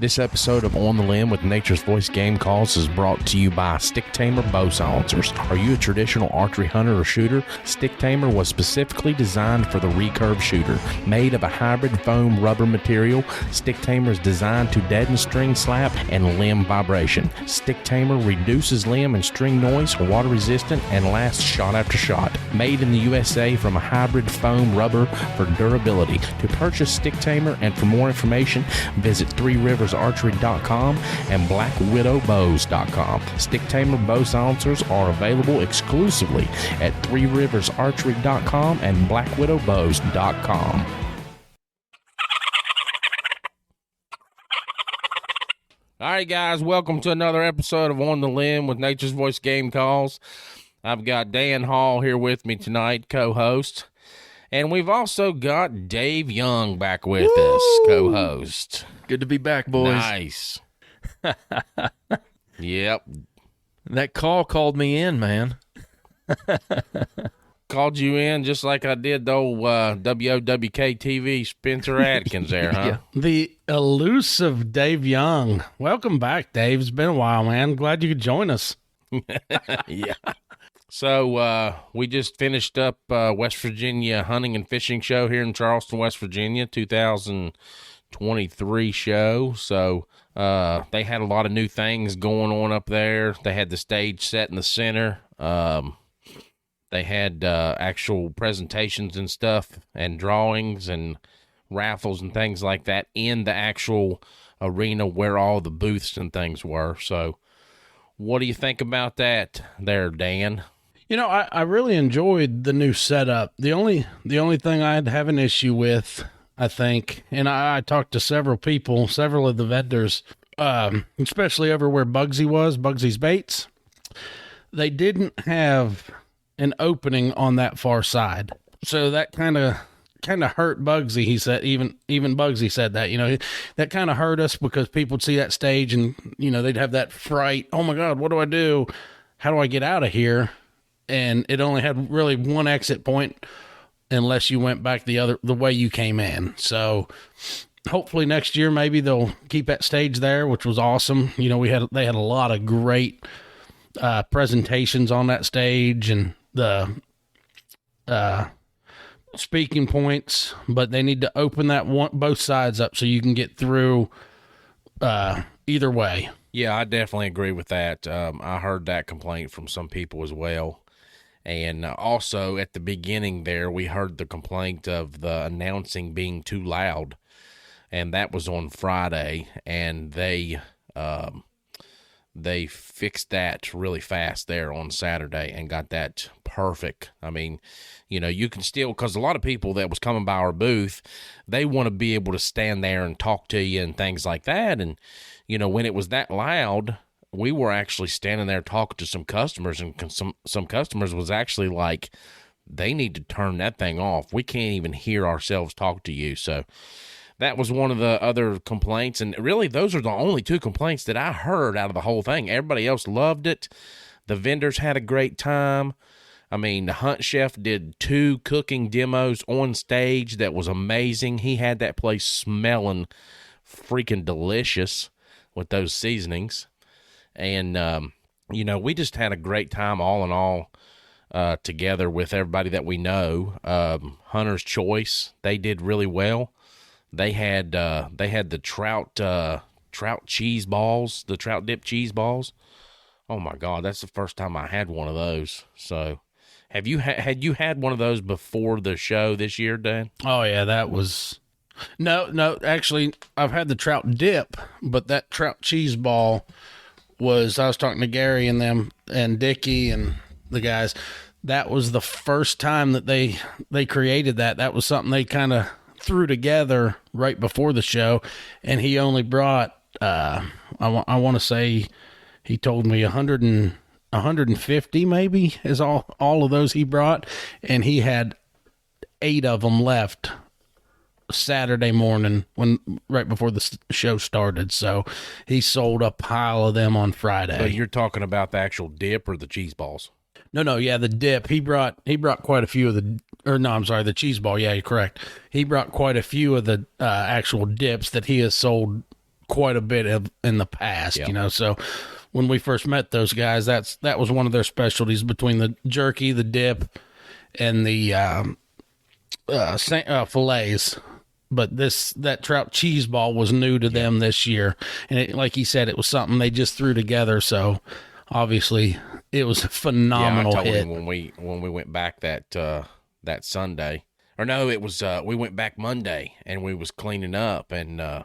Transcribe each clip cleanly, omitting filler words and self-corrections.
This episode of On the Limb with Nature's Voice Game Calls is brought to you by Stick Tamer Bow Silencers. Are you a traditional archery hunter or shooter? Stick Tamer was specifically designed for the recurve shooter. Made of a hybrid foam rubber material, Stick Tamer is designed to deaden string slap and limb vibration. Stick Tamer reduces limb and string noise, water resistant, and lasts shot after shot. Made in the USA from a hybrid foam rubber for durability. To purchase Stick Tamer and for more information, visit ThreeRiversArchery.com and BlackWidowBows.com. Stick Tamer bow silencers are available exclusively at ThreeRiversArchery.com and BlackWidowBows.com. All right, guys, welcome to another episode of On the Limb with Nature's Voice Game Calls. I've got Dan Hall here with me tonight, co-host. And we've also got Dave Young back with us, co-host. Good to be back, boys. Nice. Yep. That called me in, man. Called you in just like I did the old WOWK TV Spencer Atkins there, huh? Yeah. The elusive Dave Young. Welcome back, Dave. It's been a while, man. Glad you could join us. Yeah. So we just finished up West Virginia hunting and fishing show here in Charleston, West Virginia, 2023 show. So they had a lot of new things going on up there. They had the stage set in the center. They had actual presentations and stuff and drawings and raffles and things like that in the actual arena where all the booths and things were. So what do you think about that there, Dan? You know, I really enjoyed the new setup. The only thing I'd have an issue with, I think, and I talked to several people, several of the vendors, especially over where Bugsy's Baits. They didn't have an opening on that far side, so that kind of hurt Bugsy. He said, even Bugsy said that, you know, that kind of hurt us because people would see that stage and, you know, they'd have that fright. Oh my God, what do I do? How do I get out of here? And it only had really one exit point unless you went back the way you came in. So hopefully next year, maybe they'll keep that stage there, which was awesome. You know, they had a lot of great presentations on that stage and the speaking points, but they need to open both sides up so you can get through either way. Yeah, I definitely agree with that. I heard that complaint from some people as well. And also at the beginning there, we heard the complaint of the announcing being too loud. And that was on Friday, and they fixed that really fast there on Saturday and got that perfect. I mean, you know, you can still, because a lot of people that was coming by our booth, they want to be able to stand there and talk to you and things like that. And, you know, when it was that loud, we were actually standing there talking to some customers, and some customers was actually like, they need to turn that thing off. We can't even hear ourselves talk to you. So that was one of the other complaints. And really, those are the only two complaints that I heard out of the whole thing. Everybody else loved it. The vendors had a great time. I mean, the Hunt Chef did 2 cooking demos on stage that was amazing. He had that place smelling freaking delicious with those seasonings. And, you know, we just had a great time all in all together with everybody that we know. Hunter's Choice, they did really well. They had the trout cheese balls, the trout dip cheese balls. Oh my God, that's the first time I had one of those. So, have you had you had one of those before the show this year, Dan? Oh yeah, that was no. Actually, I've had the trout dip, but that trout cheese ball was. I was talking to Gary and them and Dickie and the guys. That was the first time that they created that. That was something they kind of threw together right before the show, and he only brought I want to say he told me 150 maybe is all of those he brought, and he had 8 of them left Saturday morning right before the show started. So he sold a pile of them on Friday. So you're talking about the actual dip or the cheese balls? No, yeah, the dip. He brought quite a few of the cheese ball. Yeah, you're correct. He brought quite a few of the actual dips that he has sold quite a bit in the past, Yep. you know. So when we first met those guys, that was one of their specialties, between the jerky, the dip, and the fillets. But that trout cheese ball was new to them this year, and like he said, it was something they just threw together. So obviously, it was a phenomenal I told hit. him when we went back that Sunday, or no, it was we went back Monday and we was cleaning up, and I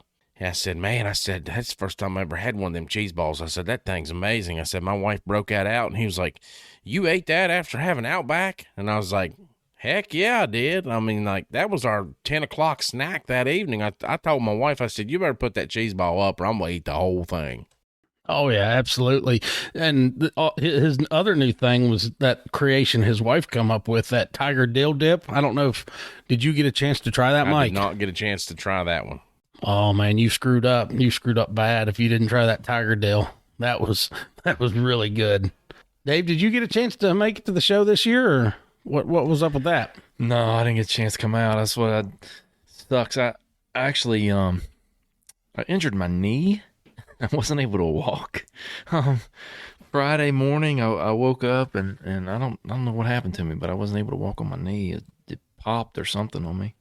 said, man, that's the first time I ever had one of them cheese balls. I said, that thing's amazing. I said, my wife broke that out, and he was like, you ate that after having Outback? And I was like, heck yeah, I did. I mean, like, that was our 10 o'clock snack that evening. I told my wife, I said, you better put that cheese ball up or I'm going to eat the whole thing. Oh yeah, absolutely. And his other new thing was that creation his wife come up with, that tiger dill dip. I don't know did you get a chance to try that, I Mike? did not get a chance to try that one. Oh man, you screwed up. You screwed up bad if you didn't try that tiger dill. That was really good. Dave, did you get a chance to make it to the show this year, or what was up with that? No, I didn't get a chance to come out. That's what sucks. I actually I injured my knee. I wasn't able to walk. Friday morning, I woke up and I don't know what happened to me, but I wasn't able to walk on my knee. It popped or something on me.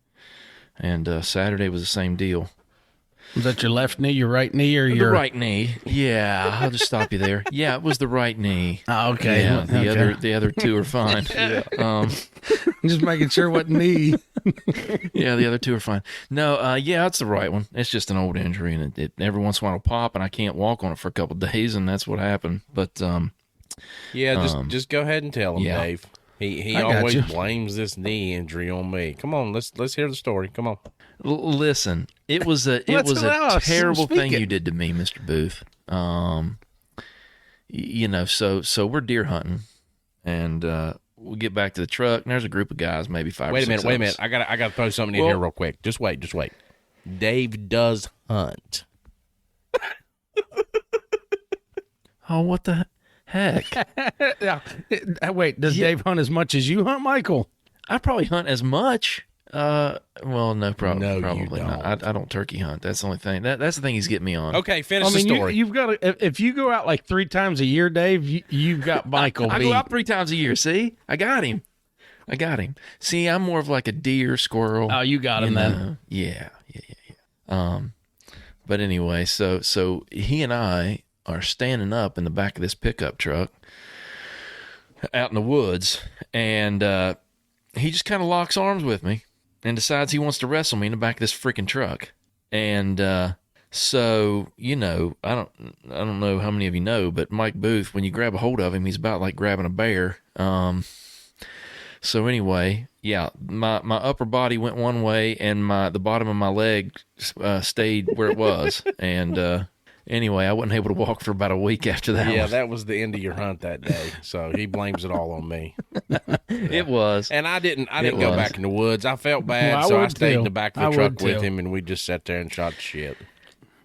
And Saturday was the same deal. Was that your left knee, your right knee, or The your right knee? Yeah, I'll just stop you there. Yeah, it was the right knee. Oh, okay. Yeah, Okay. the other two are fine. Just making sure what knee. Yeah, the other two are fine. No, yeah, it's the right one. It's just an old injury, and it every once in a while it'll pop, and I can't walk on it for a couple of days, and that's what happened. But Yeah, just go ahead and tell him, yeah. Dave. He I got always you. blames this knee injury on me. Come on, let's hear the story. Come on. listen, it was a Let's terrible speak thing it. you did to me, Mr. Booth. You know, so we're deer hunting, and we'll get back to the truck, and there's a group of guys, maybe five. Wait or a minute, six wait a of minute. us. I gotta throw something in Well- here real quick. Just wait. Dave does hunt. Oh, what the heck? Yeah. Wait, does Yeah. Dave hunt as much as you hunt, Michael? I probably hunt as much. Well, no, probably, No, you probably not. I don't turkey hunt. That's the only thing. That's the thing he's getting me on. Okay, finish I mean, the story. you've got to, if you go out like 3 times a year, Dave, you've got Michael I beat. go out 3 times a year. See, I got him. See, I'm more of like a deer, squirrel. Oh, you got him you then. know. Yeah. But anyway, so he and I are standing up in the back of this pickup truck out in the woods, and he just kind of locks arms with me and decides he wants to wrestle me in the back of this freaking truck. And so, you know, I don't know how many of you know, but Mike Booth, when you grab a hold of him, he's about like grabbing a bear. So anyway, yeah, my upper body went one way, and the bottom of my leg stayed where it was. And anyway, I wasn't able to walk for about a week after that. Yeah, one. that was the end of your hunt that day. So he blames it all on me. It was. And I didn't It go was. back in the woods. I felt bad, Well, I so I would stayed too. in the back I of the truck would with too. him, and we just sat there and shot the shit.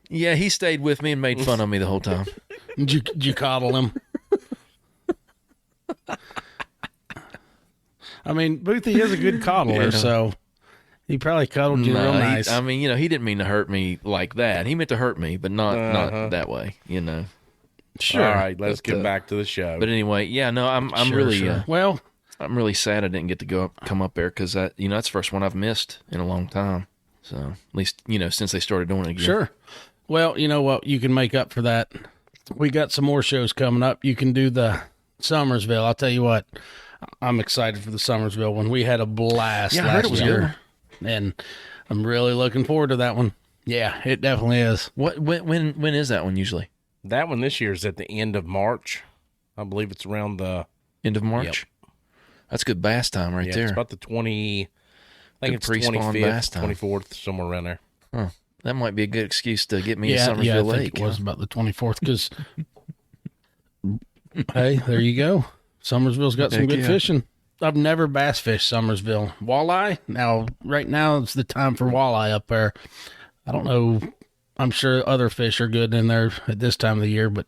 Yeah, he stayed with me and made fun of me the whole time. Did you coddle him? I mean, Boothie is a good coddler, Yeah. so he probably cuddled you No, real he- nice. I mean, you know, he didn't mean to hurt me like that. He meant to hurt me, but not that way, you know. sure. All right, let's But, get back to the show. But anyway, yeah, no, I'm Sure, really sure. Well, I'm really sad I didn't get to come up there because that's the first one I've missed in a long time. So at least since they started doing it again. sure. Well, you know what? You can make up for that. We got some more shows coming up. You can do the Summersville. I'll tell you what. I'm excited for the Summersville one. We had a blast Yeah, I heard last it was year, and I'm really looking forward to that one. Yeah, it definitely is. When is that one usually? that one this year is at the end of March. I believe it's around the End of March. That's good bass time right yeah, there. it's about the 20. I think Good it's pre-spawn bass 25th, time. 24th, somewhere around there. That might be a good excuse to get me to Yeah, Summersville I think Lake. it was about the 24th. Because hey, there you go. Summersville's got some Heck good yeah. fishing. I've never bass fished Summersville. Walleye? Now, right now, it's the time for walleye up there. I don't know. I'm sure other fish are good in there at this time of the year, but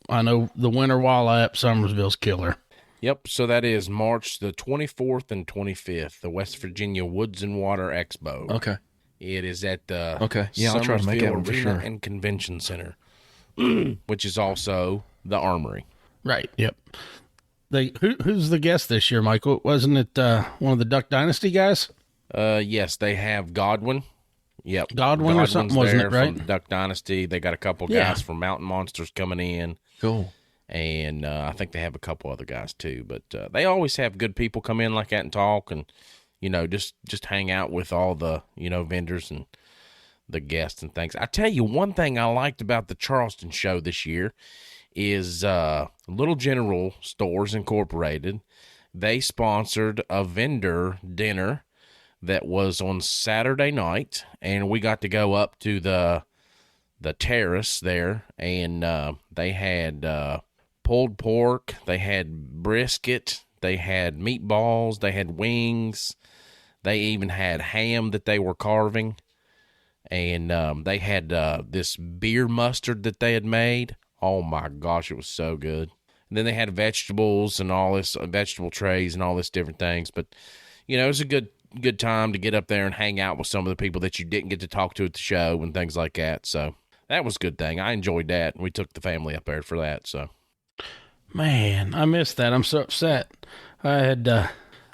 I know the winter walleye up Summersville's killer. Yep, so that is March the 24th and 25th, the West Virginia Woods and Water Expo. Okay. It is at the Okay. Yeah, I'll try to make that one for Arena sure. and Convention Center, which is also the Armory. Right. Yep. Who's the guest this year, Michael? Wasn't it one of the Duck Dynasty guys? Yes, they have Godwin. Yep, Godwin or something, wasn't it, right? From Duck Dynasty. They got a couple guys from Mountain Monsters coming in. Cool. And I think they have a couple other guys too. But they always have good people come in like that and talk and, just hang out with all the, vendors and the guests and things. I tell you, one thing I liked about the Charleston show this year is Little General Stores Incorporated. They sponsored a vendor dinner that was on Saturday night, and we got to go up to the terrace there, and they had pulled pork, they had brisket, they had meatballs, they had wings, they even had ham that they were carving, and they had this beer mustard that they had made. Oh my gosh, it was so good. And then they had vegetables and all this, vegetable trays and all this different things. But, it was a good time to get up there and hang out with some of the people that you didn't get to talk to at the show and things like that. So that was a good thing. I enjoyed that. We took the family up there for that. So, man, I missed that. I'm so upset. I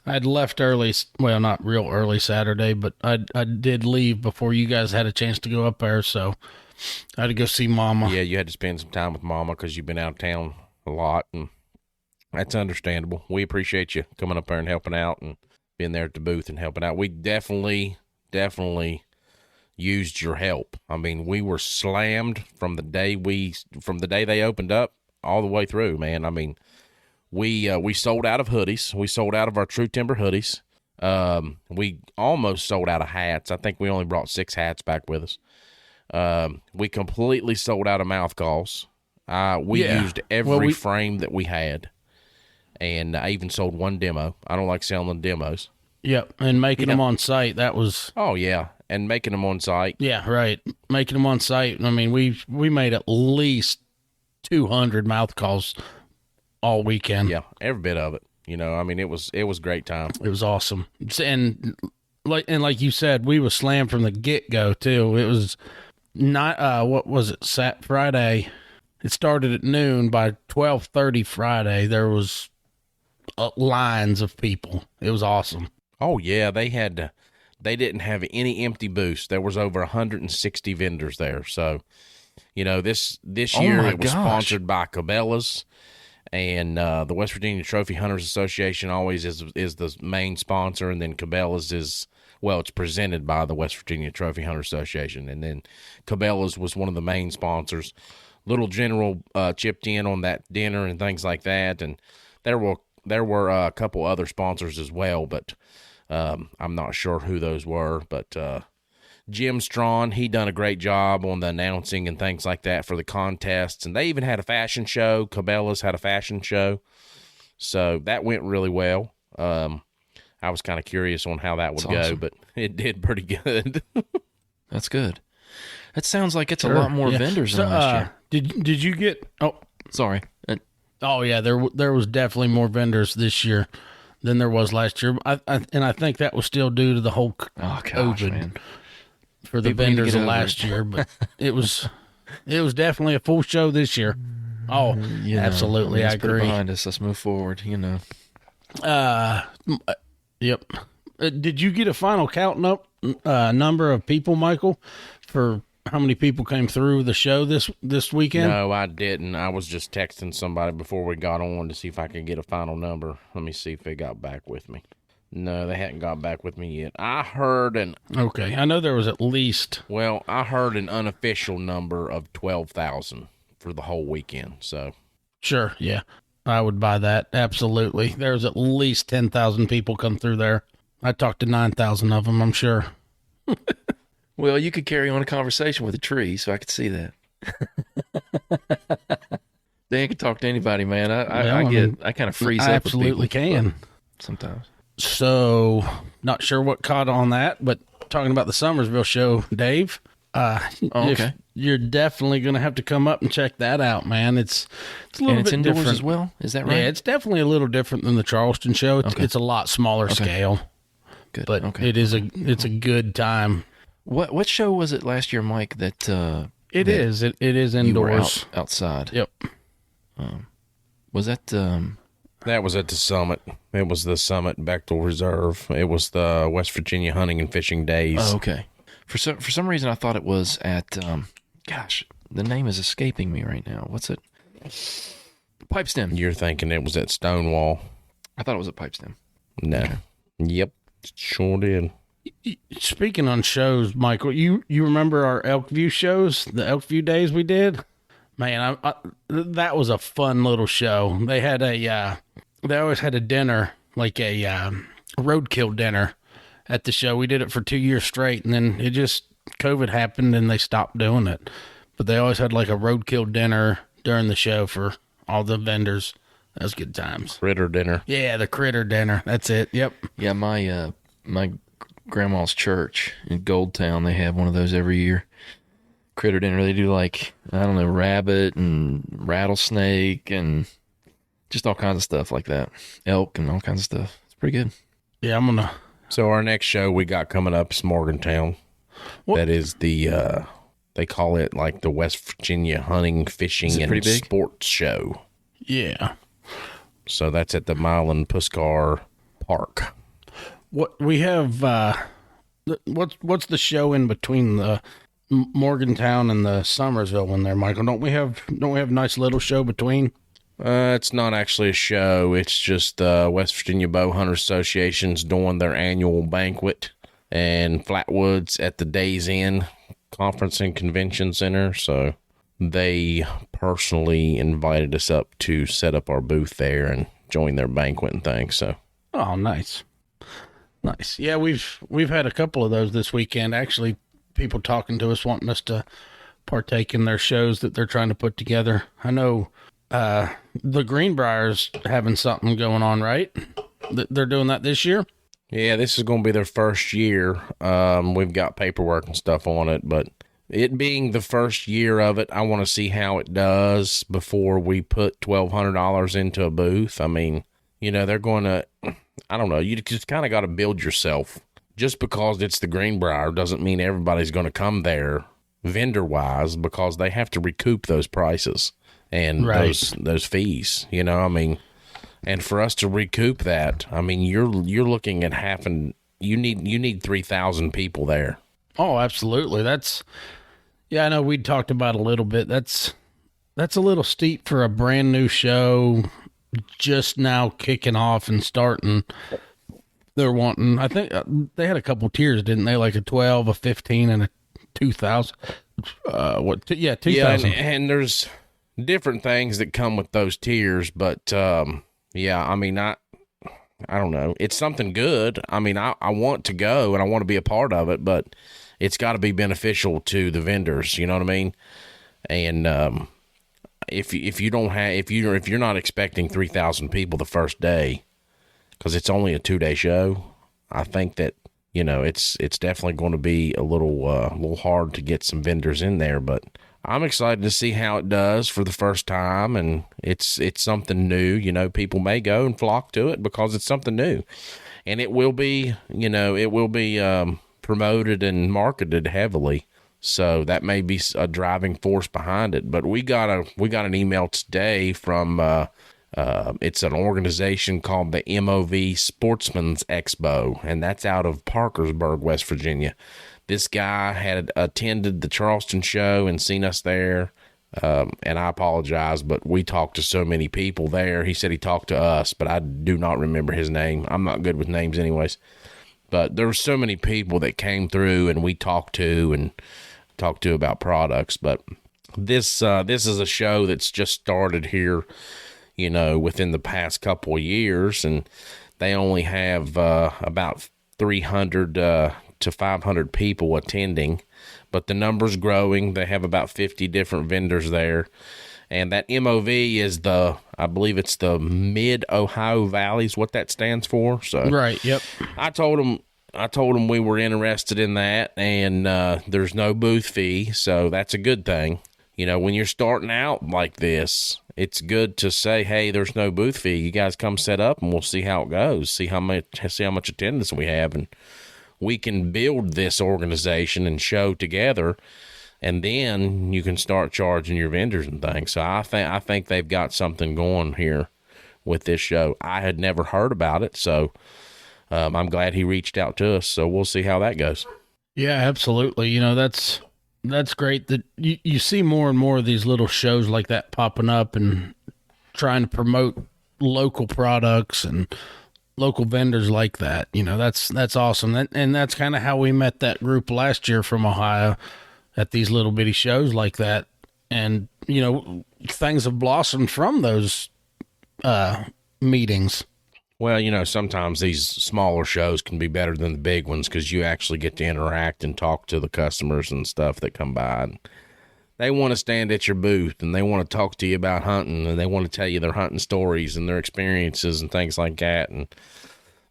had left early. Well, not real early Saturday, but I did leave before you guys had a chance to go up there. So I had to go see Mama. Yeah, you had to spend some time with Mama because you've been out of town a lot, and that's understandable. We appreciate you coming up there and helping out and being there at the booth and helping out. We definitely used your help. I mean, we were slammed from the day they opened up all the way through, man. I mean, we sold out of hoodies. We sold out of our True Timber hoodies. We almost sold out of hats. I think we only brought 6 hats back with us. We completely sold out of mouth calls. We used every frame that we had, and I even sold one demo. I don't like selling demos. Yep, and making them on site, that was... Oh, yeah, and making them on site. Yeah, right. Making them on site. I mean, we made at least 200 mouth calls all weekend. Yeah, every bit of it. I mean, it was a great time. It was awesome. And like you said, we was slammed from the get-go, too. It was not, what was it, Friday... It started at noon. By 12:30 Friday, there was lines of people. It was awesome. Oh yeah, they didn't have any empty booths. There was over 160 vendors there. So, this year it was sponsored by Cabela's, and the West Virginia Trophy Hunters Association always is the main sponsor, and then Cabela's is. Well, it's presented by the West Virginia Trophy Hunters Association, and then Cabela's was one of the main sponsors. Little General chipped in on that dinner and things like that, and there were a couple other sponsors as well, but I'm not sure who those were. But Jim Strawn, he done a great job on the announcing and things like that for the contests, and they even had a fashion show. Cabela's had a fashion show, so that went really well. I was kind of curious on how that would go, but it did pretty good. That's good. That sounds like it's a lot more vendors than last year. Did you get? Oh, sorry. Oh yeah, there was definitely more vendors this year than there was last year. I think that was still due to the whole COVID man. For the vendors of last year, but it was definitely a full show this year. Oh, absolutely, I agree. Put it behind us. Let's move forward. Yep. Did you get a final count number of people, Michael, for how many people came through the show this weekend? No, I didn't. I was just texting somebody before we got on to see if I could get a final number. Let me see if they got back with me. No, they hadn't got back with me yet. I heard Okay, I know there was at least... Well, I heard an unofficial number of 12,000 for the whole weekend, so... Sure, yeah. I would buy that, absolutely. There's at least 10,000 people come through there. I talked to 9,000 of them, I'm sure. Well, you could carry on a conversation with a tree, so I could see that. Dan can talk to anybody, man. I kind of freeze up. Absolutely can. Sometimes. So, not sure what caught on that, but talking about the Summersville show, Dave, okay. You're definitely going to have to come up and check that out, man. It's a little bit indoors different as well. Is that right? Yeah, it's definitely a little different than the Charleston show. It's a lot smaller scale. Good. But it's a good time. What show was it last year, Mike? That It is. It is you were indoors. outside. Yep. Was that? That was at the Summit. It was the Summit Bechtel Reserve. It was the West Virginia Hunting and Fishing Days. Oh, okay. For some reason, I thought it was at. Gosh, the name is escaping me right now. What's it? Pipestem. You're thinking it was at Stonewall. I thought it was at Pipestem. No. Okay. Yep. Sure did. Speaking on shows, Michael, you remember our Elkview shows, the Elkview days we did? Man, that was a fun little show. They had they always had a dinner, like a roadkill dinner at the show. We did it for 2 years straight, and then COVID happened and they stopped doing it. But they always had like a roadkill dinner during the show for all the vendors. That was good times. Critter dinner. Yeah, the critter dinner. That's it. Yep. Yeah, my grandma's church in Goldtown, they have one of those every year. Critter dinner. They do like, I don't know, rabbit and rattlesnake and just all kinds of stuff like that. Elk and all kinds of stuff. It's pretty good. Yeah, I'm gonna. So our next show we got coming up is Morgantown. What? That is the they call it like the West Virginia Hunting, Fishing, Is it and pretty big? Sports Show. Yeah. So that's at the Milan Puskar Park. What we have? What's the show in between the Morgantown and the Somersville one there, Michael? Don't we have a nice little show between? It's not actually a show. It's just West Virginia Bow Hunter Association's doing their annual banquet in Flatwoods at the Days Inn Conference and Convention Center. So they personally invited us up to set up our booth there and join their banquet and things. So Oh, nice. Yeah, we've had a couple of those this weekend. Actually, people talking to us wanting us to partake in their shows that they're trying to put together. I know the Greenbriers having something going on, right? They're doing that this year? yeah, this is going to be their first year. We've got paperwork and stuff on it, but it being the first year of it, I want to see how it does before we put $1,200 into a booth. I mean, they're going to, I don't know, you just kind of got to build yourself. Just because it's the Greenbrier doesn't mean everybody's going to come there vendor-wise, because they have to recoup those prices and Right. those fees, I mean, and for us to recoup that, I mean, you're looking at you need 3,000 people there. Oh, absolutely. I know we talked about a little bit. That's a little steep for a brand new show just now kicking off and starting. They're wanting, I think they had a couple tiers, didn't they? Like a 12, a 15, and a 2,000. 2,000. Yeah, and there's different things that come with those tiers, but yeah, I mean, I don't know. It's something good. I mean, I want to go and I want to be a part of it, but it's got to be beneficial to the vendors. You know what I mean? And if you're not expecting 3,000 people the first day, because it's only a 2-day show, I think that it's definitely going to be a little hard to get some vendors in there. But I'm excited to see how it does for the first time, and it's something new. People may go and flock to it because it's something new, and it will be promoted and marketed heavily. So that may be a driving force behind it. But we got an email today from it's an organization called the MOV Sportsman's Expo, and that's out of Parkersburg, West Virginia. This guy had attended the Charleston show and seen us there. And I apologize, but we talked to so many people there. He said he talked to us, but I do not remember his name. I'm not good with names anyways. But there were so many people that came through and we talked to about products. But this is a show that's just started here, within the past couple of years, and they only have about 300 to 500 people attending, but the number's growing. They have about 50 different vendors there, and that MOV is I believe it's the Mid-Ohio Valley is what that stands for. So Right, yep. I told them we were interested in that, and there's no booth fee, so that's a good thing. When you're starting out like this, it's good to say, hey, there's no booth fee. You guys come set up and we'll see how it goes. See how much attendance we have, and we can build this organization and show together, and then you can start charging your vendors and things. So I think they've got something going here with this show. I had never heard about it, so I'm glad he reached out to us. So we'll see how that goes. Yeah, absolutely. You know, that's great that you see more and more of these little shows like that popping up and trying to promote local products and local vendors like that. You know, that's awesome. And that's kind of how we met that group last year from Ohio at these little bitty shows like that. And, you know, things have blossomed from those meetings. Well, you know, sometimes these smaller shows can be better than the big ones because you actually get to interact and talk to the customers and stuff that come by. And they want to stand at your booth and they want to talk to you about hunting, and they want to tell you their hunting stories and their experiences and things like that. And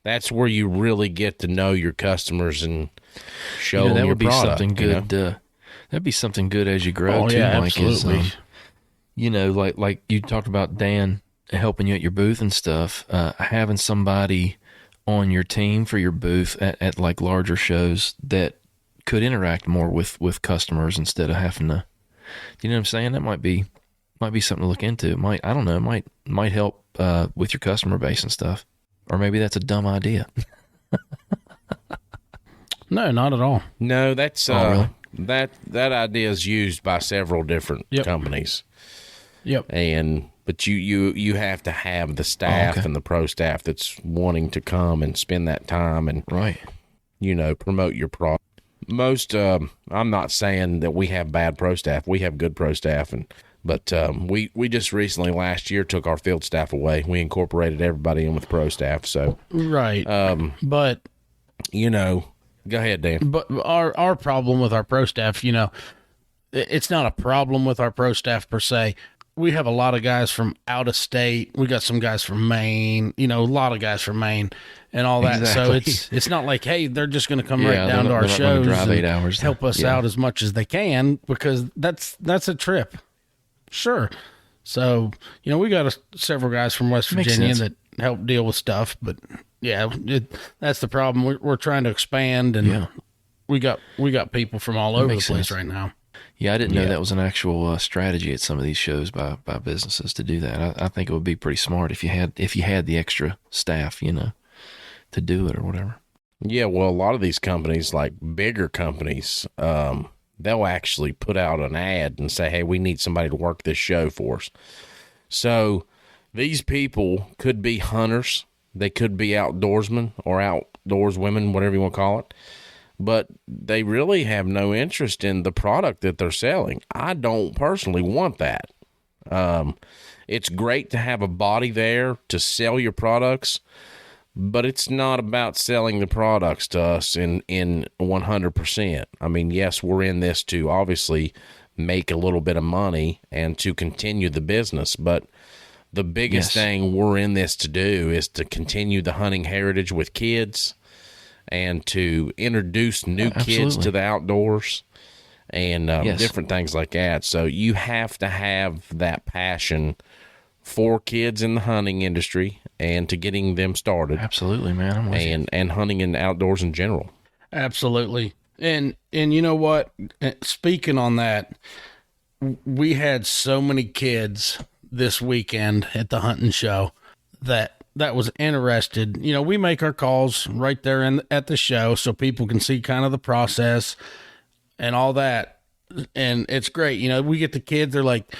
that's where you really get to know your customers and show them your product. Something good. That'd be something good as you grow too, yeah, Mike. absolutely. Is, you know, like you talked about Dan helping you at your booth and stuff. Having somebody on your team for your booth at like larger shows that could interact more with customers instead of having to. You know what I'm saying? That might be something to look into. It might, I don't know, might help with your customer base and stuff. Or maybe that's a dumb idea. No, not at all. No, that's really? that idea is used by several different companies. Yep. But you have to have the staff and the pro staff that's wanting to come and spend that time and right, you know, promote your product. Most I'm not saying that we have bad pro staff. We have good pro staff, but we just recently last year took our field staff away. We incorporated everybody in with pro staff. So right. But you know, go ahead, Dan. But our problem with our pro staff, you know, it's not a problem with our pro staff per se. We have a lot of guys from out of state. We got some guys from Maine, you know, a lot of guys from Maine and all that. Exactly. So it's not like, hey, they're just going to come right down to our shows drive 8 and hours help us out as much as they can, because that's a trip. Sure. So, you know, we got several guys from West Virginia that help deal with stuff, but yeah, that's the problem. We're trying to expand, and we got people from all over the place right now. Yeah, I didn't know that was an actual strategy at some of these shows by businesses to do that. I think it would be pretty smart if you had the extra staff, you know, to do it or whatever. Yeah, well, a lot of these companies, like bigger companies, they'll actually put out an ad and say, hey, we need somebody to work this show for us. So these people could be hunters. They could be outdoorsmen or outdoors women, whatever you want to call it. But they really have no interest in the product that they're selling. I don't personally want that. It's great to have a body there to sell your products, but it's not about selling the products to us in 100%. I mean, yes, we're in this to obviously make a little bit of money and to continue the business, but the biggest thing we're in this to do is to continue the hunting heritage with kids and to introduce new kids to the outdoors and different things like that. So you have to have that passion for kids in the hunting industry and to getting them started. Absolutely, man. I'm with you. And hunting in the outdoors in general. Absolutely. And you know what? Speaking on that, we had so many kids this weekend at the hunting show that was interested. You know, we make our calls right there at the show so people can see kind of the process and all that. And it's great. You know, we get the kids, they're like,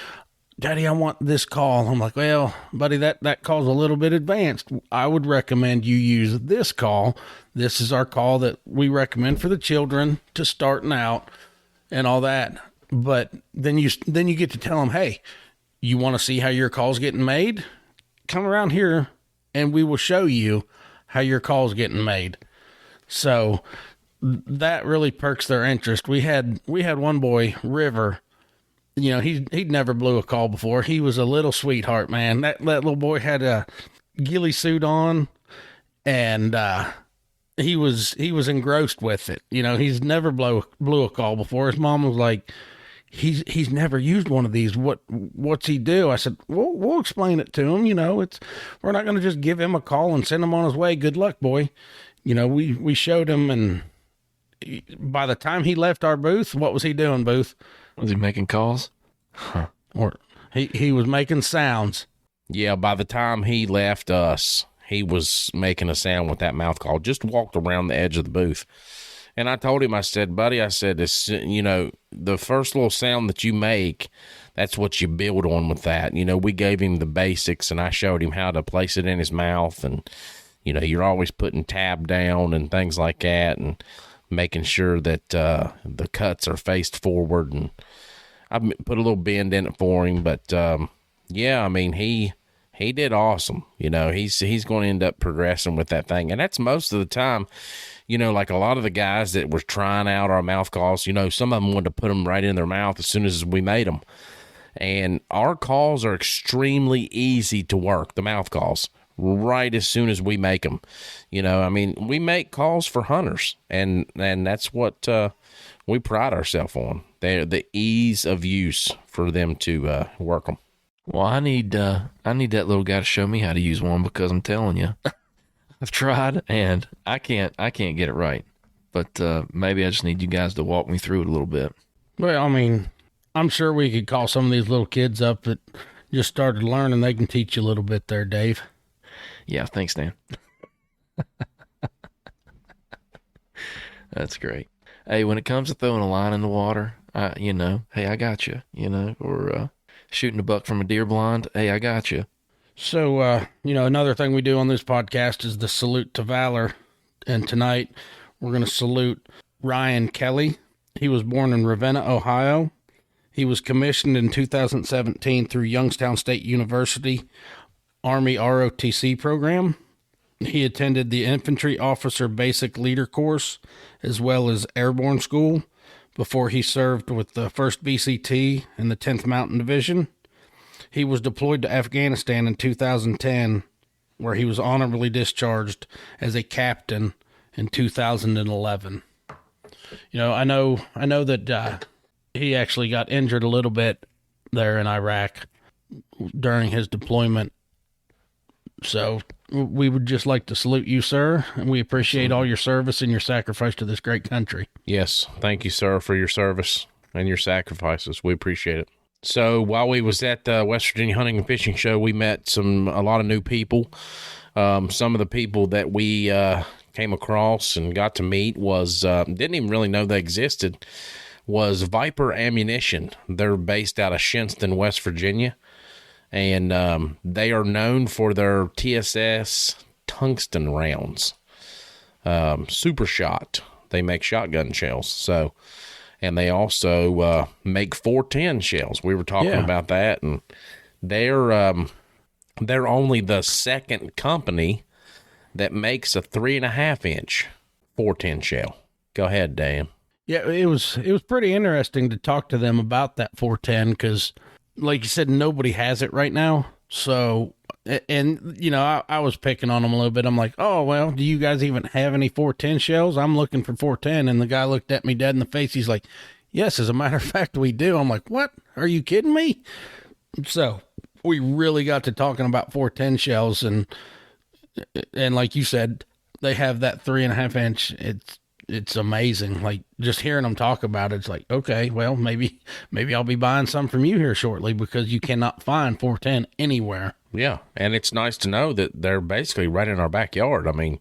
Daddy, I want this call. I'm like, well, buddy, that call's a little bit advanced. I would recommend you use this call. This is our call that we recommend for the children to starting out and all that. But then you get to tell them, hey, you want to see how your call's getting made? Come around here and we will show you how your call's getting made. So that really perks their interest. We had one boy, River. You know, he'd never blew a call before. He was a little sweetheart, man. That little boy had a ghillie suit on, and he was engrossed with it. You know, he's never blew a call before. His mom was like, he's never used one of these. What's he do? I said, we'll explain it to him. You know, we're not going to just give him a call and send him on his way. Good luck, boy. You know, we showed him, and by the time he left our booth, what was he doing, Booth? Was he making calls? Or he was making sounds. Yeah, by the time he left us, he was making a sound with that mouth call, just walked around the edge of the booth. And I told him, I said, buddy, I said, this, you know, the first little sound that you make, that's what you build on with that. You know, we gave him the basics, and I showed him how to place it in his mouth. And, you know, you're always putting tab down and things like that, and making sure that the cuts are faced forward. And I put a little bend in it for him. But, yeah, I mean, he did awesome. You know, he's going to end up progressing with that thing. And that's most of the time, you know, like a lot of the guys that were trying out our mouth calls, you know, some of them wanted to put them right in their mouth as soon as we made them. And our calls are extremely easy to work, the mouth calls, right as soon as we make them. You know, I mean, we make calls for hunters, and that's what we pride ourselves on. They're the ease of use for them to work them. Well, I need that little guy to show me how to use one, because I'm telling you, I've tried and I can't get it right. But maybe I just need you guys to walk me through it a little bit. Well, I mean, I'm sure we could call some of these little kids up that just started learning. They can teach you a little bit there, Dave. Yeah, thanks, Dan. That's great. Hey, when it comes to throwing a line in the water, you know, hey, I got you, you know, or shooting a buck from a deer blind, hey, I got you. So, you know, another thing we do on this podcast is the Salute to Valor. And tonight we're going to salute Ryan Kelly. He was born in Ravenna, Ohio. He was commissioned in 2017 through Youngstown State University Army ROTC program. He attended the Infantry Officer Basic Leader course as well as Airborne School before he served with the 1st BCT in the 10th Mountain Division. He was deployed to Afghanistan in 2010, where he was honorably discharged as a captain in 2011. You know, I know that he actually got injured a little bit there in Iraq during his deployment. So we would just like to salute you, sir, and we appreciate all your service and your sacrifice to this great country. Yes, thank you, sir, for your service and your sacrifices. We appreciate it. So while we was at the West Virginia Hunting and Fishing Show, we met a lot of new people. Some of the people that we came across and got to meet was didn't even really know they existed, was Viper Ammunition. They're based out of Shinston, West Virginia, and they are known for their TSS tungsten rounds. Super Shot. They make shotgun shells. So, and they also make 410 shells. We were talking about that, and they're only the second company that makes a 3.5 inch 410 shell. Go ahead, Dan. Yeah, it was pretty interesting to talk to them about that 410 because, like you said, nobody has it right now. So, and you know, I was picking on them a little bit. I'm like, oh well, do you guys even have any 410 shells? I'm looking for 410, and the guy looked at me dead in the face. He's like, yes, as a matter of fact, we do. I'm like, what? Are you kidding me? So we really got to talking about 410 shells, and like you said, they have that 3.5 inch. It's amazing. Like just hearing them talk about it, it's like, okay, well, maybe I'll be buying some from you here shortly because you cannot find 410 anywhere. Yeah, and it's nice to know that they're basically right in our backyard. I mean,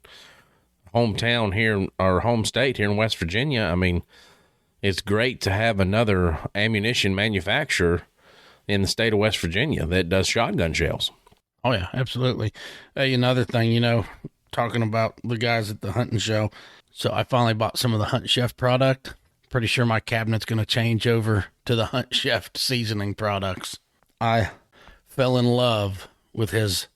hometown here, our home state here in West Virginia. I mean, it's great to have another ammunition manufacturer in the state of West Virginia that does shotgun shells. Oh yeah, absolutely. Hey, another thing, you know, talking about the guys at the hunting show. So I finally bought some of the Hunt Chef product. Pretty sure my cabinet's going to change over to the Hunt Chef seasoning products. I fell in love with his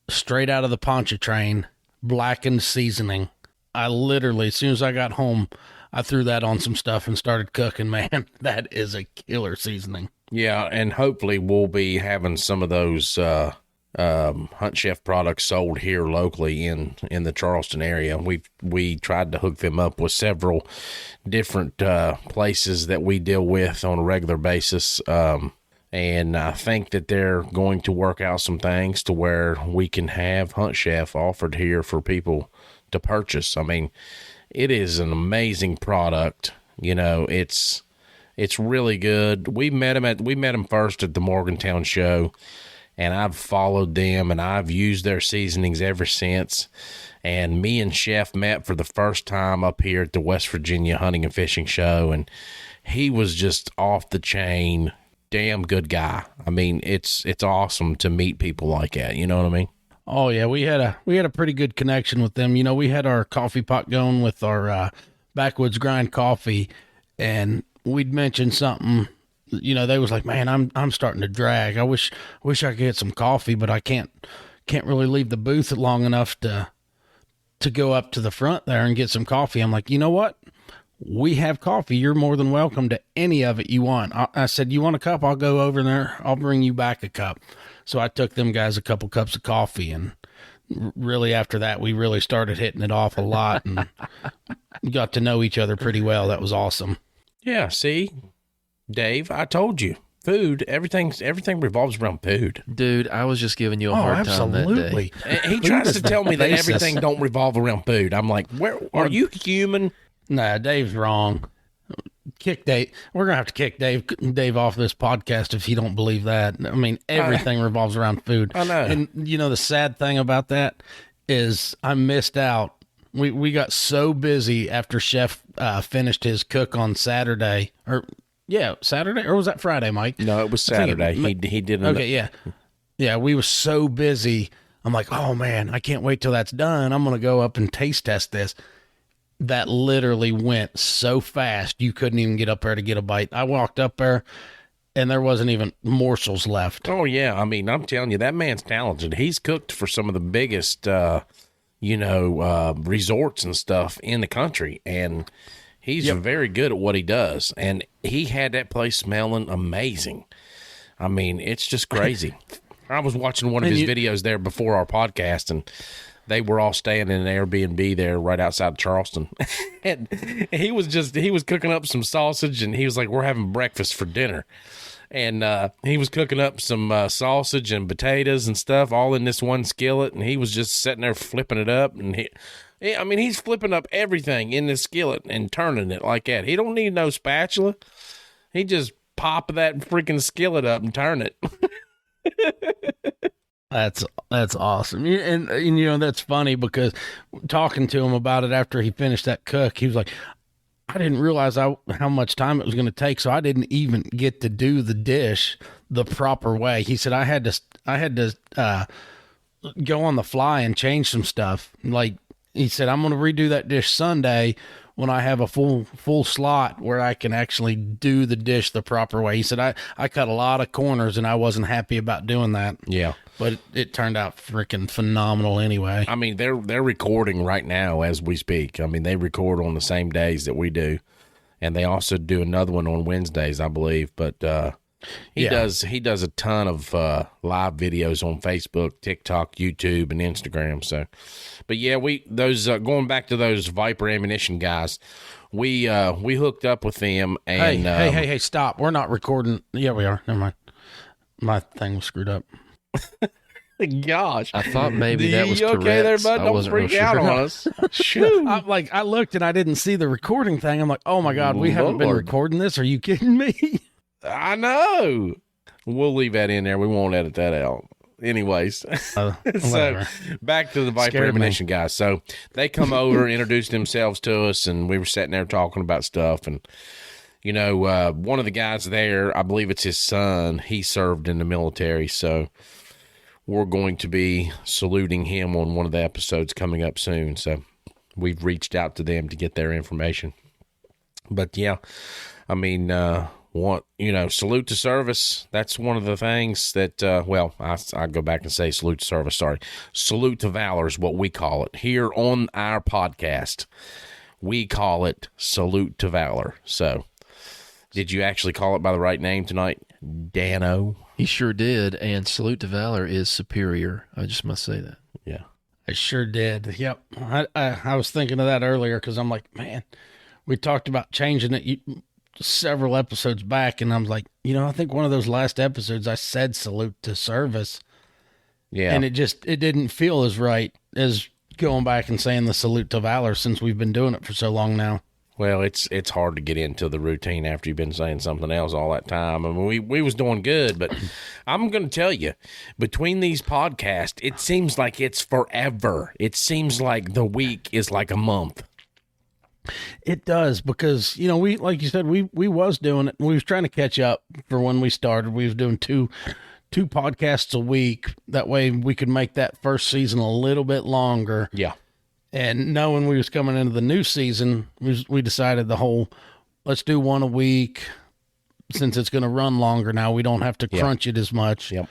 straight out of the Pontchartrain blackened seasoning. I literally, as soon as I got home, I threw that on some stuff and started cooking. Man, that is a killer seasoning. Yeah, and hopefully we'll be having some of those Hunt Chef products sold here locally in the Charleston area. We tried to hook them up with several different places that we deal with on a regular basis, and I think that they're going to work out some things to where we can have Hunt Chef offered here for people to purchase. I mean, It is an amazing product. You know, it's really good. We met him first at the Morgantown show, and I've followed them and I've used their seasonings ever since. And me and Chef met for the first time up here at the West Virginia Hunting and Fishing Show, and he was just off the chain, damn good guy. I mean, it's awesome to meet people like that. You know what I mean? Oh yeah, we had a pretty good connection with them. You know, we had our coffee pot going with our Backwoods Grind coffee, and we'd mentioned something. You know, they was like, "Man, I'm starting to drag. I wish I could get some coffee, but I can't really leave the booth long enough to go up to the front there and get some coffee." I'm like, "You know what? We have coffee. You're more than welcome to any of it you want." I said, "You want a cup? I'll go over there. I'll bring you back a cup." So I took them guys a couple cups of coffee, and really after that, we really started hitting it off a lot and got to know each other pretty well. That was awesome. Yeah, see, Dave, I told you. Food, everything revolves around food. Dude, I was just giving you a hard time that day. He tries to tell me that everything don't revolve around food. I'm like, where are you human? Nah, Dave's wrong. Kick Dave. We're gonna have to kick Dave off this podcast if you don't believe that. I mean, everything revolves around food. I know. And you know the sad thing about that is I missed out. We got so busy after Chef finished his cook on Saturday, Saturday, or was that Friday, Mike? No, it was Saturday. He didn't. Okay, yeah. We were so busy. I'm like, oh man, I can't wait till that's done. I'm gonna go up and taste test this. That literally went so fast you couldn't even get up there to get a bite. I walked up there and there wasn't even morsels left. Oh yeah, I mean, I'm telling you, that man's talented. He's cooked for some of the biggest, resorts and stuff in the country, and he's very good at what he does. And he had that place smelling amazing. I mean, it's just crazy. I was watching one of his videos there before our podcast, and they were all staying in an Airbnb there right outside of Charleston. And he was cooking up some sausage, and he was like, "We're having breakfast for dinner." And he was cooking up some sausage and potatoes and stuff all in this one skillet, and he was just sitting there flipping it up. And he's flipping up everything in this skillet and turning it like that. He don't need no spatula. He just pop that freaking skillet up and turn it. That's awesome. And you know, that's funny because talking to him about it after he finished that cook, he was like, I didn't realize how much time it was going to take, so I didn't even get to do the dish the proper way. He said I had to go on the fly and change some stuff. Like he said, I'm going to redo that dish Sunday when I have a full slot where I can actually do the dish the proper way. He said I cut a lot of corners and I wasn't happy about doing that. Yeah. But it turned out freaking phenomenal anyway. I mean, they're recording right now as we speak. I mean, they record on the same days that we do, and they also do another one on Wednesdays, I believe. But he does a ton of live videos on Facebook, TikTok, YouTube, and Instagram. So, but yeah, going back to those Viper Ammunition guys, we hooked up with them. And hey, stop! We're not recording. Yeah, we are. Never mind. My thing was screwed up. Gosh, I thought maybe that was okay Tourette's. there, bud? Don't freak out on us. I looked and I didn't see the recording thing. I'm like, oh my God, we haven't been recording this. Are you kidding me? I know. We'll leave that in there. We won't edit that out. Anyways, so back to the Viper Ammunition guys. So they come over, introduced themselves to us, and we were sitting there talking about stuff. And you know, one of the guys there, I believe it's his son, he served in the military. So we're going to be saluting him on one of the episodes coming up soon. So we've reached out to them to get their information. But yeah, I mean, salute to service. That's one of the things that, I go back and say salute to service. Sorry. Salute to valor is what we call it here on our podcast. We call it salute to valor. So did you actually call it by the right name tonight, Dano? He sure did, and salute to valor is superior. I just must say that. Yeah. I sure did. Yep. I was thinking of that earlier because I'm like, man, we talked about changing it several episodes back, and I'm like, I think one of those last episodes I said salute to service. Yeah. And it didn't feel as right as going back and saying the salute to valor since we've been doing it for so long now. Well, it's hard to get into the routine after you've been saying something else all that time. I mean, we was doing good, but I'm going to tell you, between these podcasts, it seems like it's forever. It seems like the week is like a month. It does, because, you know, we, like you said, we was doing it. We was trying to catch up for when we started. We was doing two podcasts a week. That way we could make that first season a little bit longer. Yeah. And knowing we was coming into the new season, we decided let's do one a week, since it's going to run longer now. We don't have to crunch it as much. Yep.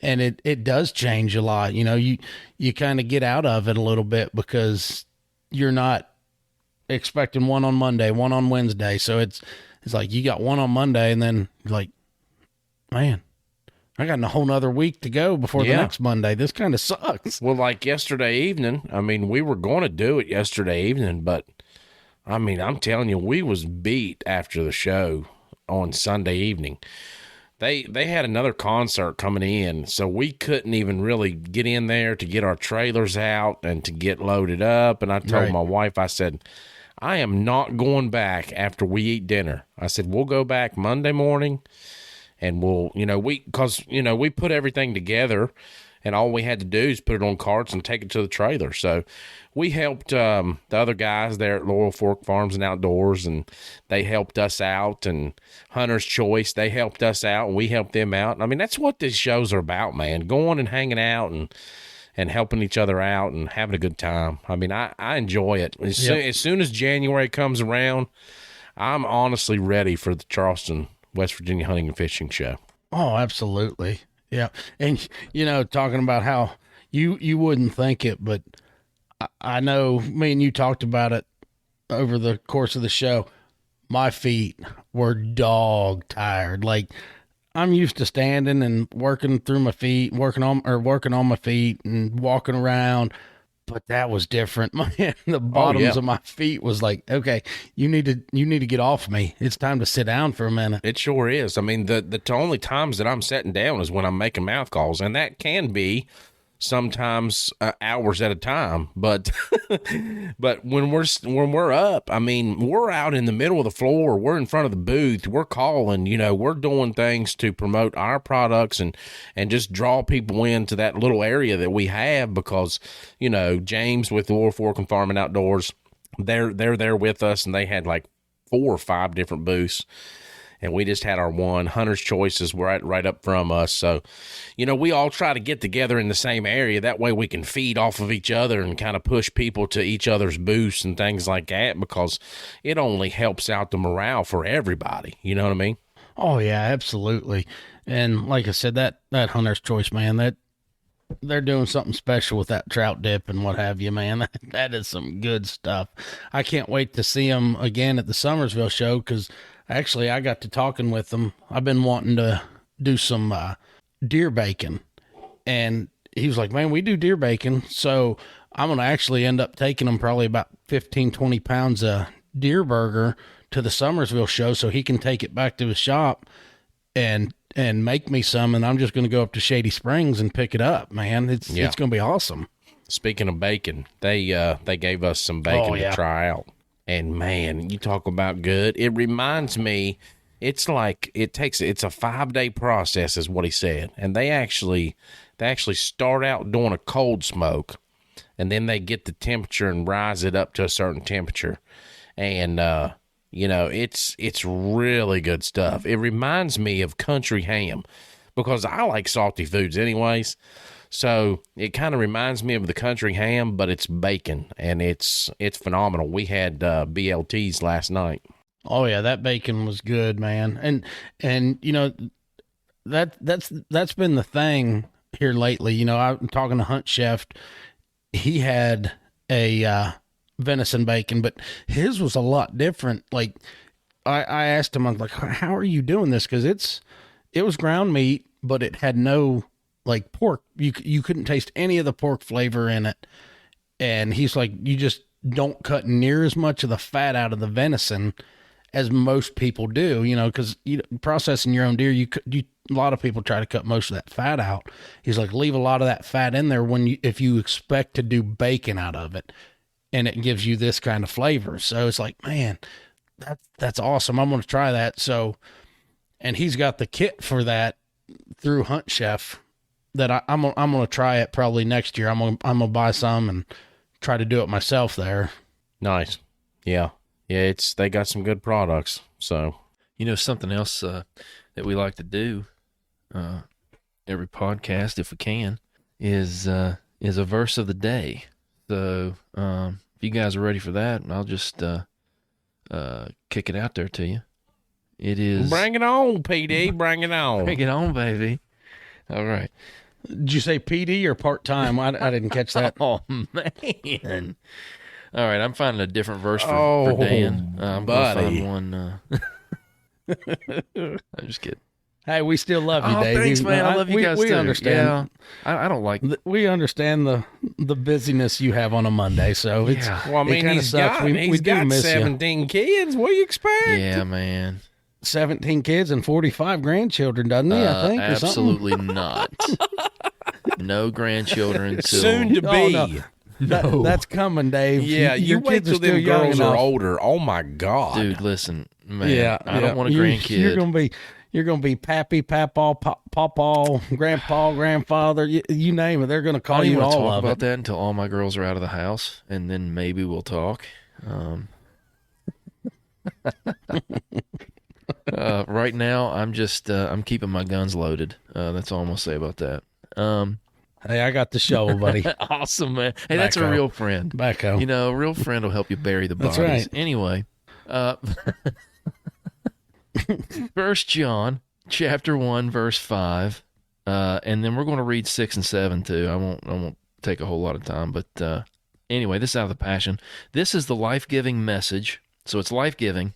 And it does change a lot. You know, you kind of get out of it a little bit because you're not expecting one on Monday, one on Wednesday. So it's like you got one on Monday, and then you're like, man, I got a whole nother week to go before the next Monday. This kind of sucks. Well, like yesterday evening, I mean, we were going to do it yesterday evening, but I mean, I'm telling you, we was beat after the show on Sunday evening. They had another concert coming in, so we couldn't even really get in there to get our trailers out and to get loaded up. And I told my wife, I said, I am not going back after we eat dinner. I said, we'll go back Monday morning. And we'll, because we put everything together, and all we had to do is put it on carts and take it to the trailer. So we helped the other guys there at Laurel Fork Farms and Outdoors, and they helped us out. And Hunter's Choice, they helped us out, and we helped them out. I mean, that's what these shows are about, man. Going and hanging out and helping each other out and having a good time. I mean, I enjoy it. As soon as January comes around, I'm honestly ready for the Charleston, West Virginia Hunting and Fishing Show. Oh, absolutely. Yeah. And, talking about how you wouldn't think it, but I know me and you talked about it over the course of the show. My feet were dog tired. Like, I'm used to standing and working through my feet, working on my feet and walking around. But that was different. The bottoms of my feet was like, okay, you need to get off me. It's time to sit down for a minute. It sure is. I mean, the only times that I'm sitting down is when I'm making mouth calls, and that can be sometimes hours at a time. But but when we're up, I mean, we're out in the middle of the floor, we're in front of the booth, we're calling, we're doing things to promote our products and just draw people into that little area that we have, because James with the Laurel Fork and Farm and Outdoors, they're there with us, and they had like 4 or 5 different booths. And we just had our one. Hunter's Choice is right up from us. So, we all try to get together in the same area. That way we can feed off of each other and kind of push people to each other's booths and things like that, because it only helps out the morale for everybody. You know what I mean? Oh, yeah, absolutely. And like I said, that Hunter's Choice, man, that they're doing something special with that trout dip and what have you, man. That is some good stuff. I can't wait to see them again at the Summersville show, because actually I got to talking with them. I've been wanting to do some deer bacon, and he was like, man, we do deer bacon. So I'm going to actually end up taking him probably about 15, 20 pounds of deer burger to the Summersville show so he can take it back to his shop and make me some. And I'm just going to go up to Shady Springs and pick it up, man. It's going to be awesome. Speaking of bacon, they gave us some bacon to try out. And man, you talk about good. It reminds me, it's like it's a 5-day process is what he said. And they actually start out doing a cold smoke, and then they get the temperature and rise it up to a certain temperature. And it's really good stuff. It reminds me of country ham, because I like salty foods anyways. So it kind of reminds me of the country ham, but it's bacon, and it's phenomenal. We had BLTs last night. Oh yeah, that bacon was good, man. And that's been the thing here lately. I'm talking to Hunt Chef. He had a venison bacon, but his was a lot different. Like I asked him, I was like, how are you doing this? Because it was ground meat, but it had no like pork. You couldn't taste any of the pork flavor in it. And he's like, you just don't cut near as much of the fat out of the venison as most people do, because processing your own deer, you a lot of people try to cut most of that fat out. He's like, leave a lot of that fat in there if you expect to do bacon out of it, and it gives you this kind of flavor. So it's like, man, that's awesome. I'm going to try that. So, and he's got the kit for that through Hunt Chef that I'm going to try it probably next year. I'm going to buy some and try to do it myself there. Nice. Yeah. Yeah. They got some good products. So, something else that we like to do every podcast, if we can, is a verse of the day. So if you guys are ready for that, I'll just kick it out there to you. It is. Bring it on, PD. Bring it on. Bring it on, baby. All right. Did you say PD or part-time? I didn't catch that. Oh, man. All right, I'm finding a different verse for Dan. I'm going to find one. I'm just kidding. Hey, we still love you, Dave. Thanks, man. I love you guys, we too. Understand. Yeah, I don't like... We understand the busyness you have on a Monday, so it's... Yeah. Well, I mean, he's got 17 kids. What do you expect? Yeah, man. 17 kids and 45 grandchildren, doesn't he? I think, or absolutely not. No grandchildren. Soon to be. Oh, no. That's coming, Dave. Yeah, you wait till them girls are older. Oh my God, dude! Listen, man. I don't want a grandkid. You're gonna be pappy, papaw, pawpaw, grandpa, grandfather. You name it. They're gonna call you all of it. I don't want to talk about that until all my girls are out of the house, and then maybe we'll talk. Right now, I'm just I'm keeping my guns loaded. That's all I'm gonna say about that. Hey, I got the shovel, buddy. Awesome, man. Hey, that's a real friend. Backhoe. A real friend will help you bury the bodies. That's right. Anyway, 1 John chapter 1 verse 5, and then we're going to read 6 and 7 too. I won't take a whole lot of time, but anyway, this is out of the Passion. This is the life-giving message. So it's life-giving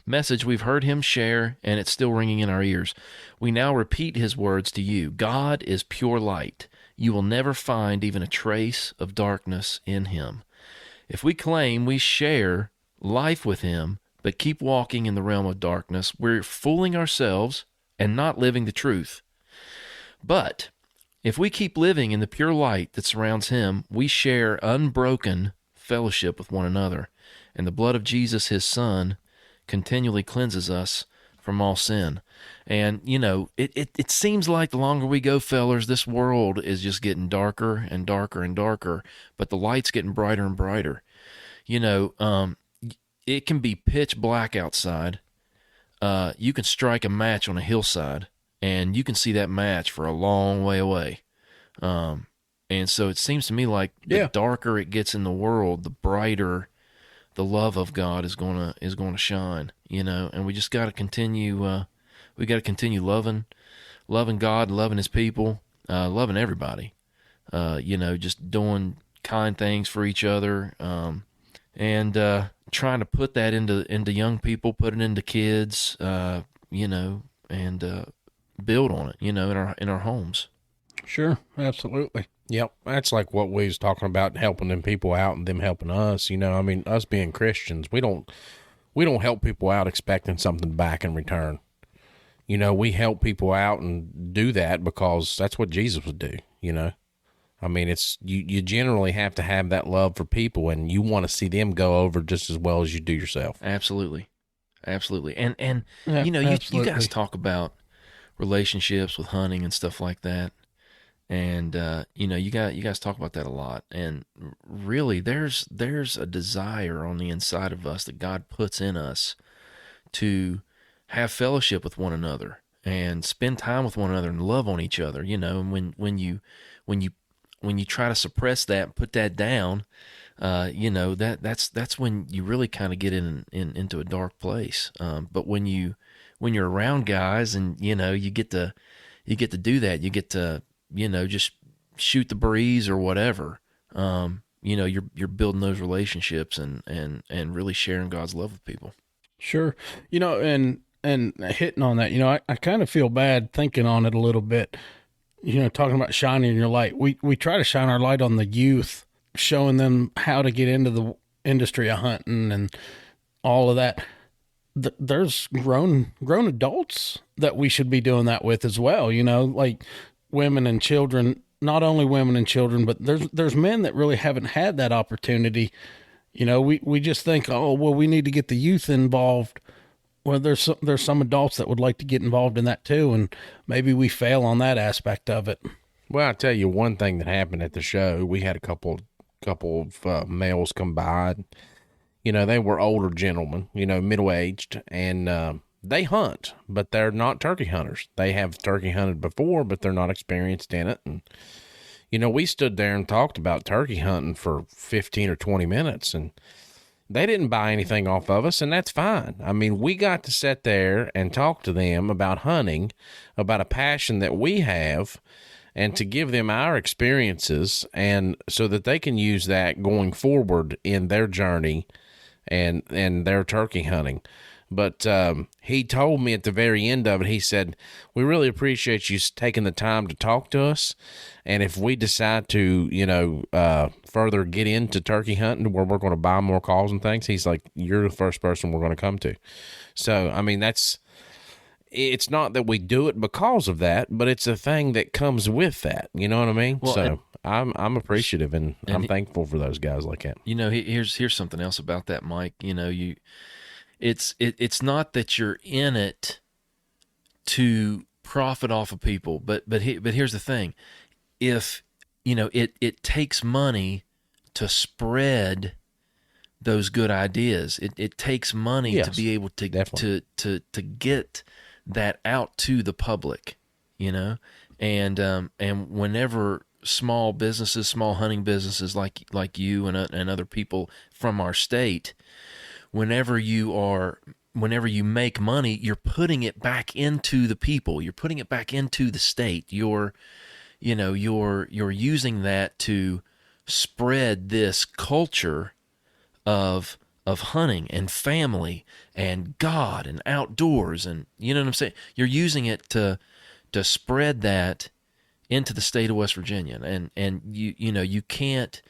message we've heard him share, and it's still ringing in our ears. We now repeat his words to you. God is pure light. You will never find even a trace of darkness in him. If we claim we share life with him, but keep walking in the realm of darkness, we're fooling ourselves and not living the truth. But if we keep living in the pure light that surrounds him, we share unbroken fellowship with one another, and the blood of Jesus, his Son, continually cleanses us from all sin. And, it seems like the longer we go, fellers, this world is just getting darker and darker and darker, but the light's getting brighter and brighter. It can be pitch black outside. You can strike a match on a hillside, and you can see that match for a long way away. And so it seems to me like the darker it gets in the world, the brighter the love of God is going to shine, and we just got to continue, we got to continue loving God, loving his people, loving everybody, just doing kind things for each other, and trying to put that into young people, put it into kids, and build on it, in our homes. Sure, absolutely. Yep, that's like what we was talking about, helping them people out and them helping us. I mean, us being Christians, we don't help people out expecting something back in return. We help people out and do that because that's what Jesus would do. I mean, it's you generally have to have that love for people, and you want to see them go over just as well as you do yourself. Absolutely, absolutely. And yeah, you guys talk about relationships with hunting and stuff like that. And you guys talk about that a lot, and really there's a desire on the inside of us that God puts in us to have fellowship with one another and spend time with one another and love on each other. And when you try to suppress that and put that down, that's when you really kind of get into a dark place. But when you're around guys and you get to do that, you get to just shoot the breeze or whatever. You're building those relationships and really sharing God's love with people. Sure. And hitting on that, I kind of feel bad thinking on it a little bit, talking about shining your light. We try to shine our light on the youth, showing them how to get into the industry of hunting and all of that. there's grown adults that we should be doing that with as well. You know, like women and children. Not only women and children, but there's men that really haven't had that opportunity. You know, we just think, oh well, we need to get the youth involved. Well, there's some adults that would like to get involved in that too, and maybe we fail on that aspect of it. Well, I'll tell you one thing that happened at the show. We had a couple of males come by. You know, they were older gentlemen, you know, middle-aged, and they hunt, but they're not turkey hunters. They have turkey hunted before, but they're not experienced in it. And, you know, we stood there and talked about turkey hunting for 15 or 20 minutes, and they didn't buy anything off of us, and that's fine. I mean, we got to sit there and talk to them about hunting, about a passion that we have, and to give them our experiences, and so that they can use that going forward in their journey and their turkey hunting. But he told me at the very end of it, he said, we really appreciate you taking the time to talk to us. And if we decide to, you know, further get into turkey hunting where we're going to buy more calls and things, he's like, you're the first person we're going to come to. So, I mean, it's not that we do it because of that, but it's a thing that comes with that. You know what I mean? Well, so I'm appreciative and I'm thankful for those guys like that. You know, here's something else about that, Mike. You know, it's not that you're in it to profit off of people, but here's the thing. If, you know, it takes money to spread those good ideas. It takes money Yes, to be able to get that out to the public, you know? And whenever small businesses, small hunting businesses like you and other people from our state, whenever you make money, you're putting it back into the people. You're putting it back into the state. You're using that to spread this culture of hunting and family and God and outdoors, and you know what I'm saying? You're using it to spread that into the state of West Virginia, and you can't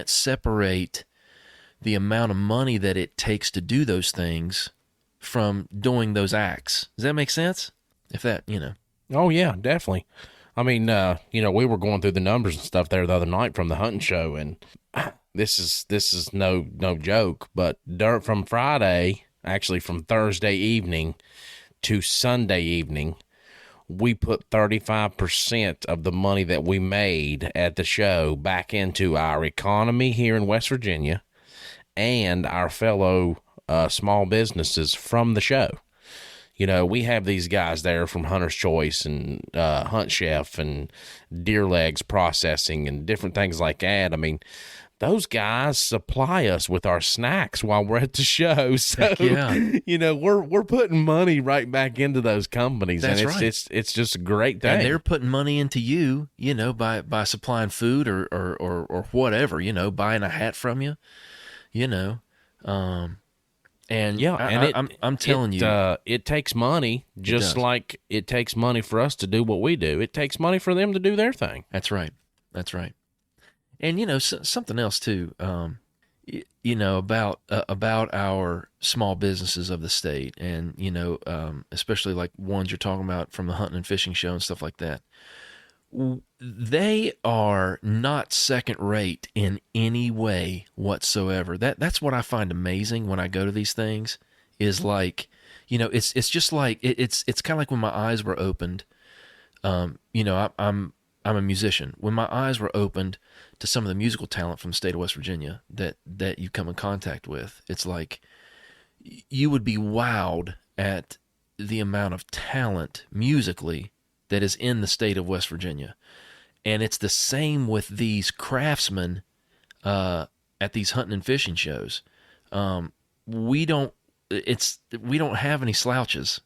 separate the amount of money that it takes to do those things from doing those acts. Does that make sense? If that, you know. Oh yeah, definitely. I mean, we were going through the numbers and stuff there the other night from the hunting show, and this is no joke, but from Friday, actually from Thursday evening to Sunday evening, we put 35% of the money that we made at the show back into our economy here in West Virginia and our fellow small businesses from the show. You know, we have these guys there from Hunter's Choice and Hunt Chef and Deer Legs Processing and different things like that. I mean, those guys supply us with our snacks while we're at the show. So, yeah. You know, we're putting money right back into those companies. That's and right. It's just a great thing. And they're putting money into you, you know, by supplying food or whatever, you know, buying a hat from you, you know. And yeah, I'm telling you, it takes money, just like it takes money for us to do what we do. It takes money for them to do their thing. That's right. That's right. And you know, something else too. You know, about our small businesses of the state, and you know, especially like ones you're talking about from the hunting and fishing show and stuff like that. They are not second rate in any way whatsoever. That's what I find amazing when I go to these things, is like, you know, it's just like it's kind of like when my eyes were opened. You know, I'm a musician. When my eyes were opened to some of the musical talent from the state of West Virginia that you come in contact with, it's like you would be wowed at the amount of talent musically that is in the state of West Virginia. And it's the same with these craftsmen at these hunting and fishing shows. We don't have any slouches.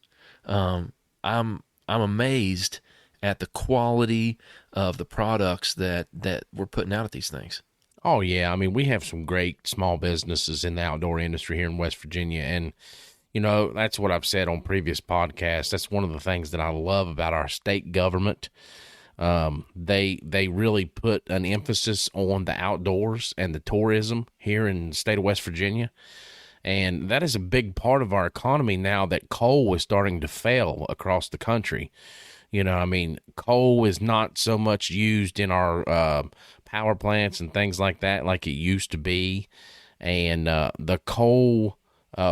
I'm amazed at the quality of the products that we're putting out at these things. Oh yeah, I mean, we have some great small businesses in the outdoor industry here in West Virginia, and you know, that's what I've said on previous podcasts. That's one of the things that I love about our state government. They really put an emphasis on the outdoors and the tourism here in the state of West Virginia. And that is a big part of our economy now that coal is starting to fail across the country. You know, I mean, coal is not so much used in our power plants and things like that like it used to be. And the coal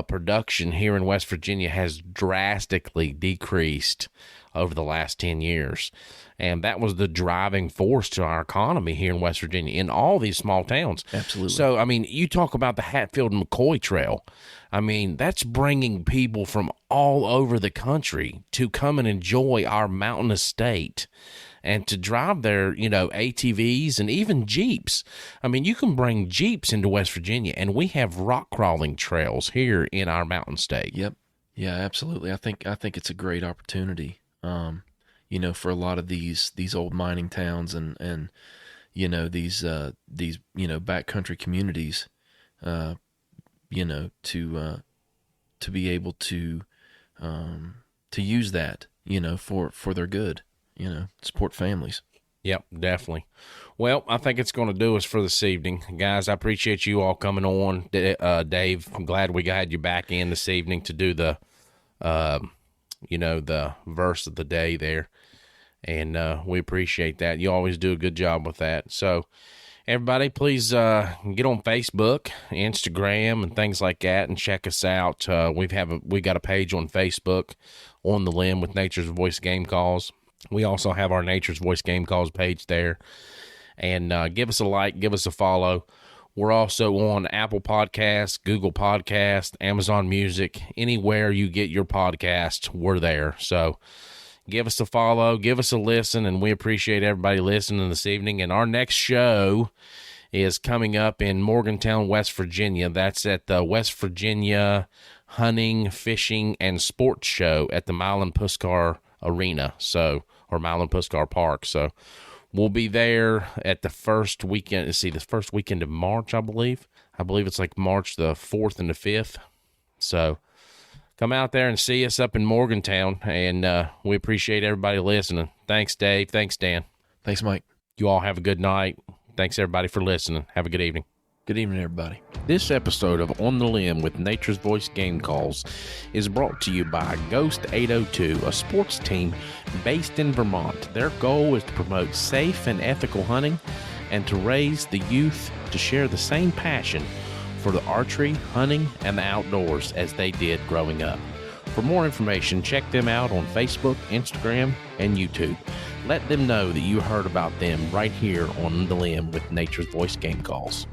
production here in West Virginia has drastically decreased over the last 10 years. And that was the driving force to our economy here in West Virginia, in all these small towns. Absolutely. So, I mean, you talk about the Hatfield and McCoy Trail. I mean, that's bringing people from all over the country to come and enjoy our mountainous state and to drive their, you know, ATVs and even Jeeps. I mean, you can bring Jeeps into West Virginia, and we have rock crawling trails here in our mountain state. Yep. Yeah, absolutely. I think it's a great opportunity. You know, for a lot of these old mining towns and you know, these you know, backcountry communities, you know, to be able to use that, you know, for their good, you know, support families. Yep, definitely. Well, I think it's going to do us for this evening. Guys, I appreciate you all coming on. Dave, I'm glad we had you back in this evening to do the, you know, the verse of the day there. And we appreciate that. You always do a good job with that. So, everybody, please get on Facebook, Instagram, and things like that, and check us out. We got a page on Facebook, On the Limb with Nature's Voice Game Calls. We also have our Nature's Voice Game Calls page there. And give us a like, give us a follow. We're also on Apple Podcasts, Google Podcasts, Amazon Music. Anywhere you get your podcast, we're there. So give us a follow, give us a listen, and we appreciate everybody listening this evening. And our next show is coming up in Morgantown, West Virginia. That's at the West Virginia Hunting, Fishing, and Sports Show at the Milan Puskar Arena, or Milan Puskar Park. So we'll be there at the first weekend. The first weekend of March, I believe. I believe it's like March the 4th and the 5th. So come out there and see us up in Morgantown, and we appreciate everybody listening. Thanks, Dave. Thanks, Dan. Thanks, Mike. You all have a good night. Thanks, everybody, for listening. Have a good evening. Good evening, everybody. This episode of On the Limb with Nature's Voice Game Calls is brought to you by Ghost 802, a sports team based in Vermont. Their goal is to promote safe and ethical hunting and to raise the youth to share the same passion for the archery, hunting, and the outdoors as they did growing up. For more information, check them out on Facebook, Instagram, and YouTube. Let them know that you heard about them right here on The Limb with Nature's Voice Game Calls.